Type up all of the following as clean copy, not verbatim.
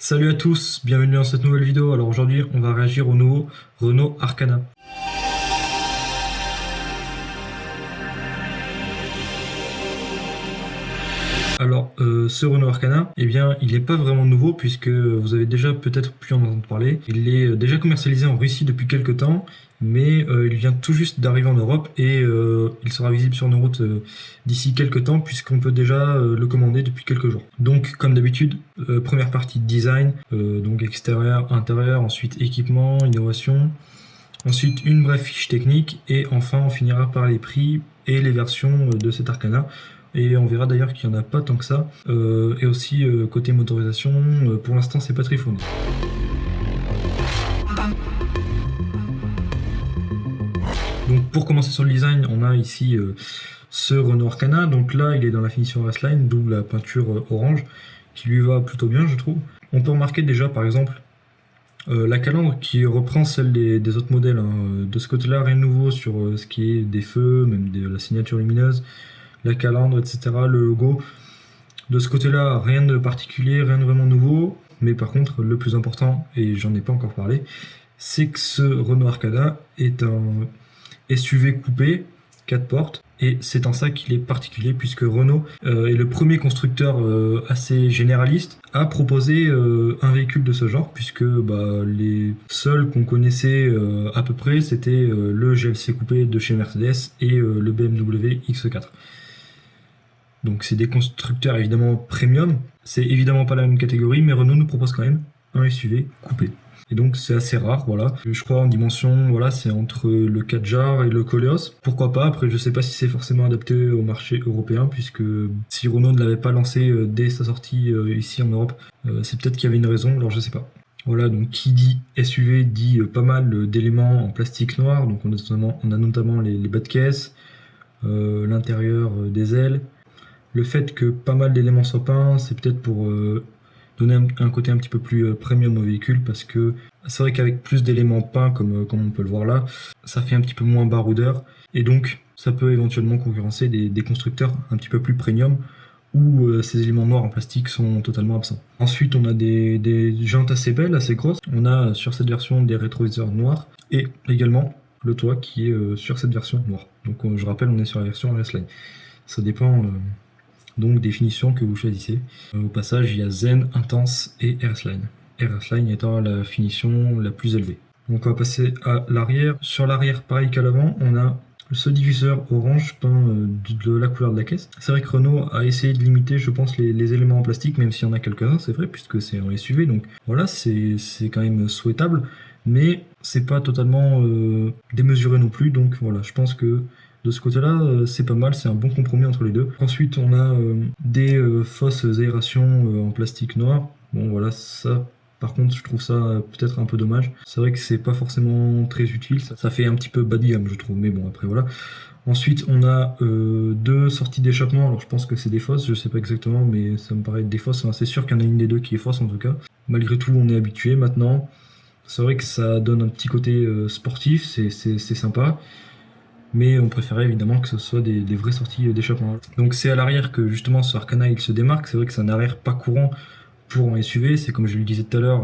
Salut à tous, bienvenue dans cette nouvelle vidéo. Alors aujourd'hui on va réagir au nouveau Renault Arcana. Alors ce Renault Arcana, eh bien il n'est pas vraiment nouveau puisque vous avez déjà peut-être pu en entendre parler. Il est déjà commercialisé en Russie depuis quelques temps, mais il vient tout juste d'arriver en Europe et il sera visible sur nos routes d'ici quelques temps puisqu'on peut déjà le commander depuis quelques jours. Donc comme d'habitude, première partie design, donc extérieur, intérieur, ensuite équipement, innovation, ensuite une brève fiche technique et enfin on finira par les prix et les versions de cet Arcana. Et on verra d'ailleurs qu'il n'y en a pas tant que ça. Et aussi côté motorisation, pour l'instant c'est pas très fourni. Donc pour commencer sur le design, on a ici ce Renault Arcana. Donc là il est dans la finition Restline, d'où la peinture orange, qui lui va plutôt bien je trouve. On peut remarquer déjà par exemple la calandre qui reprend celle des autres modèles. De ce côté là rien de nouveau sur ce qui est des feux, même de la signature lumineuse, la calandre, etc., le logo. De ce côté-là, rien de particulier, rien de vraiment nouveau. Mais par contre, le plus important, et j'en ai pas encore parlé, c'est que ce Renault Arcana est un SUV coupé, 4 portes. Et c'est en ça qu'il est particulier, puisque Renault est le premier constructeur assez généraliste à proposer un véhicule de ce genre, puisque les seuls qu'on connaissait à peu près, c'était le GLC coupé de chez Mercedes et le BMW X4. Donc c'est des constructeurs évidemment premium, c'est évidemment pas la même catégorie, mais Renault nous propose quand même un SUV coupé. Et donc c'est assez rare, voilà. Je crois en dimension, voilà, c'est entre le Kadjar et le Koleos. Pourquoi pas, après je sais pas si c'est forcément adapté au marché européen, puisque si Renault ne l'avait pas lancé dès sa sortie ici en Europe, c'est peut-être qu'il y avait une raison, alors je sais pas. Voilà, donc qui dit SUV dit pas mal d'éléments en plastique noir, donc on a notamment les bas de caisse, l'intérieur des ailes. Le fait que pas mal d'éléments soient peints, c'est peut-être pour donner un côté un petit peu plus premium au véhicule, parce que c'est vrai qu'avec plus d'éléments peints, comme on peut le voir là, ça fait un petit peu moins baroudeur, et donc ça peut éventuellement concurrencer des constructeurs un petit peu plus premium, où ces éléments noirs en plastique sont totalement absents. Ensuite, on a des jantes assez belles, assez grosses. On a sur cette version des rétroviseurs noirs, et également le toit qui est sur cette version noire. Donc je rappelle, on est sur la version Restline. Ça dépend donc des finitions que vous choisissez. Au passage, il y a Zen, Intense et Restline. Restline étant la finition la plus élevée. Donc on va passer à l'arrière. Sur l'arrière, pareil qu'à l'avant, on a ce diffuseur orange peint de la couleur de la caisse. C'est vrai que Renault a essayé de limiter, je pense, les éléments en plastique, même s'il y en a quelques-uns, c'est vrai, puisque c'est un SUV, donc voilà, c'est quand même souhaitable, mais c'est pas totalement démesuré non plus, donc voilà, je pense que de ce côté-là, c'est pas mal, c'est un bon compromis entre les deux. Ensuite, on a des fausses aérations en plastique noir. Bon, voilà, ça, par contre, je trouve ça peut-être un peu dommage. C'est vrai que c'est pas forcément très utile, ça fait un petit peu bas de gamme, je trouve, mais bon, après, voilà. Ensuite, on a deux sorties d'échappement. Alors, je pense que c'est des fausses, je sais pas exactement, mais ça me paraît être des fausses. Enfin, c'est sûr qu'il y en a une des deux qui est fausse, en tout cas. Malgré tout, on est habitué maintenant. C'est vrai que ça donne un petit côté sportif, c'est sympa. Mais on préférait évidemment que ce soit des vraies sorties d'échappement. Donc c'est à l'arrière que justement ce Arcana il se démarque. C'est vrai que c'est un arrière pas courant pour un SUV, c'est comme je le disais tout à l'heure,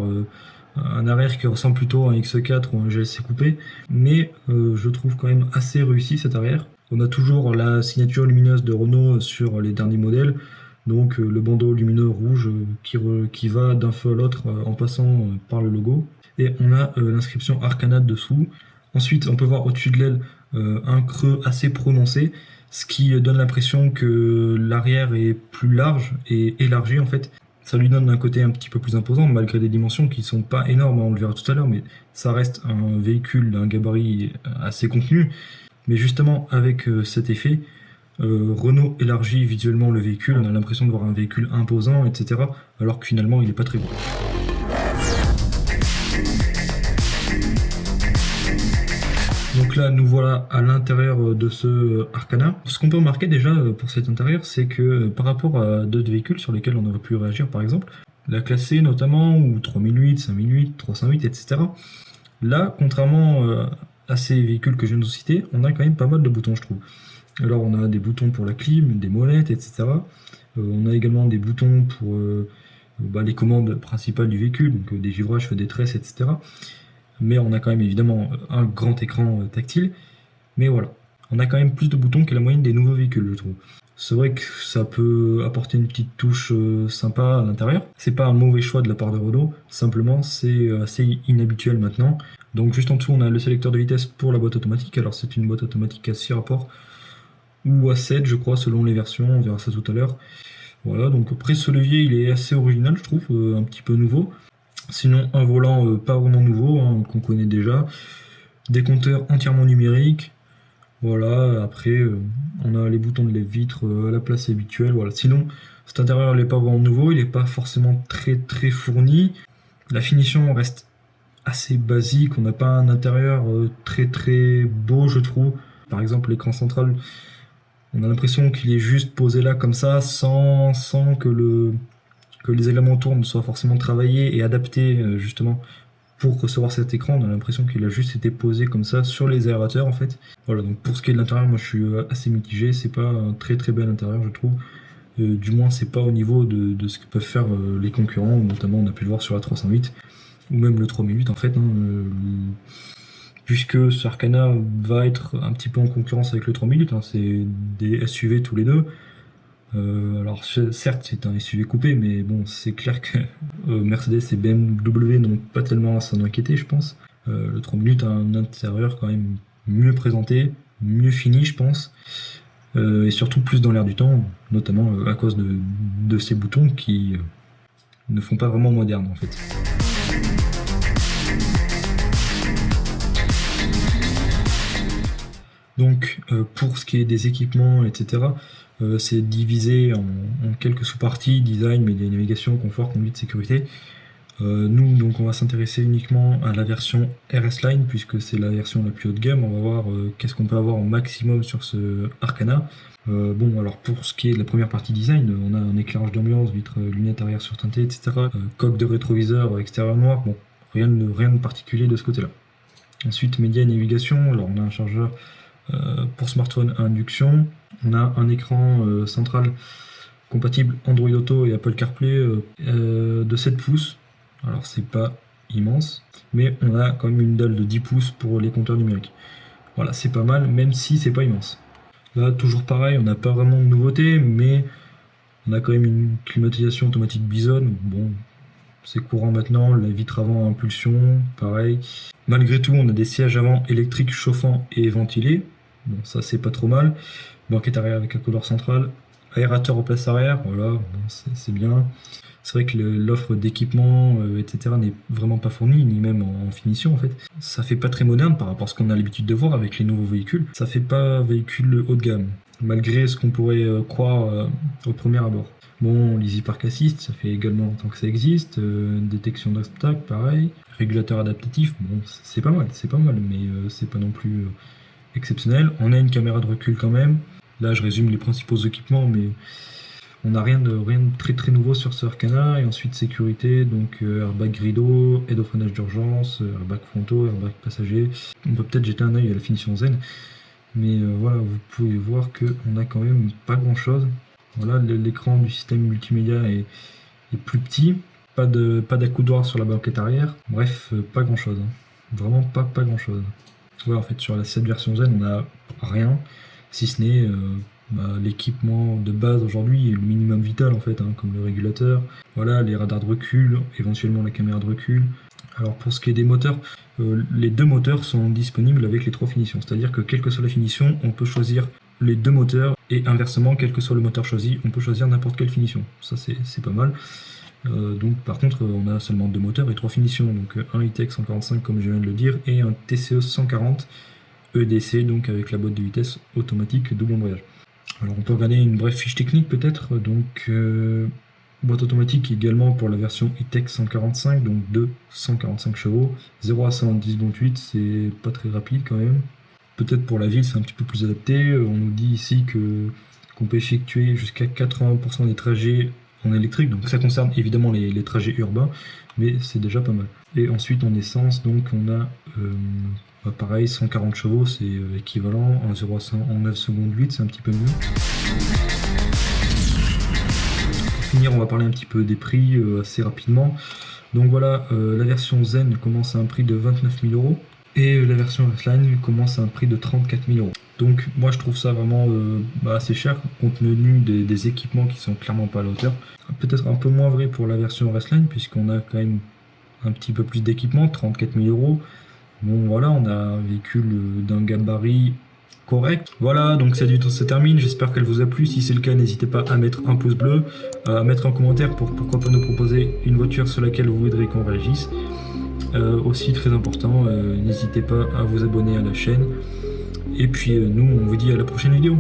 un arrière qui ressemble plutôt à un X4 ou un GLC coupé, mais je trouve quand même assez réussi cet arrière. On a toujours la signature lumineuse de Renault sur les derniers modèles, donc le bandeau lumineux rouge qui va d'un feu à l'autre en passant par le logo, et on a l'inscription Arcana dessous. Ensuite on peut voir au-dessus de l'aile un creux assez prononcé, ce qui donne l'impression que l'arrière est plus large et élargi en fait. Ça lui donne un côté un petit peu plus imposant malgré des dimensions qui sont pas énormes, on le verra tout à l'heure, mais ça reste un véhicule d'un gabarit assez contenu. Mais justement avec cet effet, Renault élargit visuellement le véhicule, on a l'impression de voir un véhicule imposant, etc. alors que finalement il est pas très beau. Donc là, nous voilà à l'intérieur de ce Arcana. Ce qu'on peut remarquer déjà pour cet intérieur, c'est que par rapport à d'autres véhicules sur lesquels on aurait pu réagir par exemple, la classe C notamment, ou 3008, 5008, 308, etc. Là, contrairement à ces véhicules que je viens de citer, on a quand même pas mal de boutons, je trouve. Alors on a des boutons pour la clim, des molettes, etc. On a également des boutons pour les commandes principales du véhicule, donc dégivrage, feu détresse, etc. Mais on a quand même évidemment un grand écran tactile. Mais voilà, on a quand même plus de boutons que la moyenne des nouveaux véhicules, je trouve. C'est vrai que ça peut apporter une petite touche sympa à l'intérieur. C'est pas un mauvais choix de la part de Renault, simplement c'est assez inhabituel maintenant. Donc juste en dessous, on a le sélecteur de vitesse pour la boîte automatique. Alors c'est une boîte automatique à 6 rapports ou à 7, je crois, selon les versions, on verra ça tout à l'heure. Voilà, donc après ce levier, il est assez original, je trouve, un petit peu nouveau. Sinon, un volant pas vraiment nouveau, hein, qu'on connaît déjà. Des compteurs entièrement numériques. Voilà, après, on a les boutons de lève-vitres à la place habituelle. Voilà. Sinon, cet intérieur n'est pas vraiment nouveau, il n'est pas forcément très très fourni. La finition reste assez basique, on n'a pas un intérieur très très beau, je trouve. Par exemple, l'écran central, on a l'impression qu'il est juste posé là comme ça, sans que les éléments autour ne soient forcément travaillés et adaptés justement pour recevoir cet écran. On a l'impression qu'il a juste été posé comme ça sur les aérateurs en fait. Voilà, donc pour ce qui est de l'intérieur, moi je suis assez mitigé, c'est pas un très très bel intérieur je trouve. Du moins c'est pas au niveau de ce que peuvent faire les concurrents, notamment on a pu le voir sur la 308 ou même le 3008 en fait, hein, puisque ce Arcana va être un petit peu en concurrence avec le 3008, hein, c'est des SUV tous les deux. Alors certes c'est un SUV coupé, mais bon c'est clair que Mercedes et BMW n'ont pas tellement à s'en inquiéter je pense. Le 3 minutes a un intérieur quand même mieux présenté, mieux fini je pense, et surtout plus dans l'air du temps, notamment à cause de ces boutons qui ne font pas vraiment moderne en fait. Donc pour ce qui est des équipements, etc., c'est divisé en quelques sous-parties, design, média, navigation, confort, conduite, sécurité. Nous, donc, on va s'intéresser uniquement à la version RS Line, puisque c'est la version la plus haut de gamme. On va voir qu'est-ce qu'on peut avoir au maximum sur ce Arcana. Bon, alors pour ce qui est de la première partie design, on a un éclairage d'ambiance, vitres, lunettes arrière surteintées, etc. Coque de rétroviseur, extérieur noir, bon, rien de particulier de ce côté-là. Ensuite, média et navigation, alors on a un chargeur pour smartphone à induction, on a un écran central compatible Android Auto et Apple CarPlay de 7 pouces, alors c'est pas immense, mais on a quand même une dalle de 10 pouces pour les compteurs numériques. Voilà, c'est pas mal, même si c'est pas immense. Là, toujours pareil, on n'a pas vraiment de nouveauté, mais on a quand même une climatisation automatique Bison. Bon, c'est courant maintenant, la vitre avant à impulsion, pareil. Malgré tout, on a des sièges avant électriques chauffants et ventilés. Bon, ça c'est pas trop mal. Banquette arrière avec un couloir central. Aérateur aux places arrière, voilà, bon, c'est bien. C'est vrai que l'offre d'équipement, etc. n'est vraiment pas fournie, ni même en finition en fait. Ça fait pas très moderne par rapport à ce qu'on a l'habitude de voir avec les nouveaux véhicules. Ça fait pas véhicule haut de gamme, malgré ce qu'on pourrait croire au premier abord. Bon, l'Easy Park Assist, ça fait également longtemps que ça existe. Détection d'obstacles, pareil. Régulateur adaptatif, bon, c'est pas mal, mais c'est pas non plus exceptionnel. On a une caméra de recul quand même. Là, je résume les principaux équipements, mais on n'a rien de très très nouveau sur ce Arcana. Et ensuite, sécurité, donc airbag rideau, aide au freinage d'urgence, airbag frontaux, airbag passager. On peut peut-être jeter un œil à la finition zen. Mais voilà, vous pouvez voir qu'on a quand même pas grand chose. Voilà, l'écran du système multimédia est plus petit. Pas d'accoudoir sur la banquette arrière. Bref, pas grand chose. Vraiment pas grand chose. Ouais, en fait, sur cette version Zen, on n'a rien, si ce n'est l'équipement de base aujourd'hui, le minimum vital en fait, hein, comme le régulateur, voilà, les radars de recul, éventuellement la caméra de recul. Alors pour ce qui est des moteurs, les deux moteurs sont disponibles avec les trois finitions, c'est-à-dire que quelle que soit la finition, on peut choisir les deux moteurs, et inversement, quel que soit le moteur choisi, on peut choisir n'importe quelle finition. Ça c'est pas mal. Donc par contre on a seulement deux moteurs et trois finitions, donc un E-TEC 145 comme je viens de le dire, et un TCE 140 EDC, donc avec la boîte de vitesse automatique double embrayage. Alors on peut regarder une brève fiche technique peut-être, donc boîte automatique également pour la version E-TEC 145, donc de 145 chevaux, 0 à 110 dont 8, c'est pas très rapide quand même. Peut-être pour la ville c'est un petit peu plus adapté, on nous dit ici qu'on peut effectuer jusqu'à 80% des trajets en électrique, donc ça concerne évidemment les trajets urbains, mais c'est déjà pas mal. Et ensuite en essence, donc on a pareil 140 chevaux, c'est équivalent, en 0 à 100 en 9 secondes 8, c'est un petit peu mieux. finir, on va parler un petit peu des prix assez rapidement. Donc voilà, la version Zen commence à un prix de 29 000 euros et la version Restline commence à un prix de 34 000 euros. Donc moi je trouve ça vraiment assez cher compte tenu des équipements qui sont clairement pas à la hauteur. Peut-être un peu moins vrai pour la version Restline puisqu'on a quand même un petit peu plus d'équipement, 34 000 euros. Bon voilà, on a un véhicule d'un gabarit correct. Voilà, donc cette vidéo se termine, j'espère qu'elle vous a plu. Si c'est le cas, n'hésitez pas à mettre un pouce bleu, à mettre un commentaire pour pourquoi pas nous proposer une voiture sur laquelle vous voudrez qu'on réagisse. Aussi très important, n'hésitez pas à vous abonner à la chaîne. Et puis nous, on vous dit à la prochaine vidéo.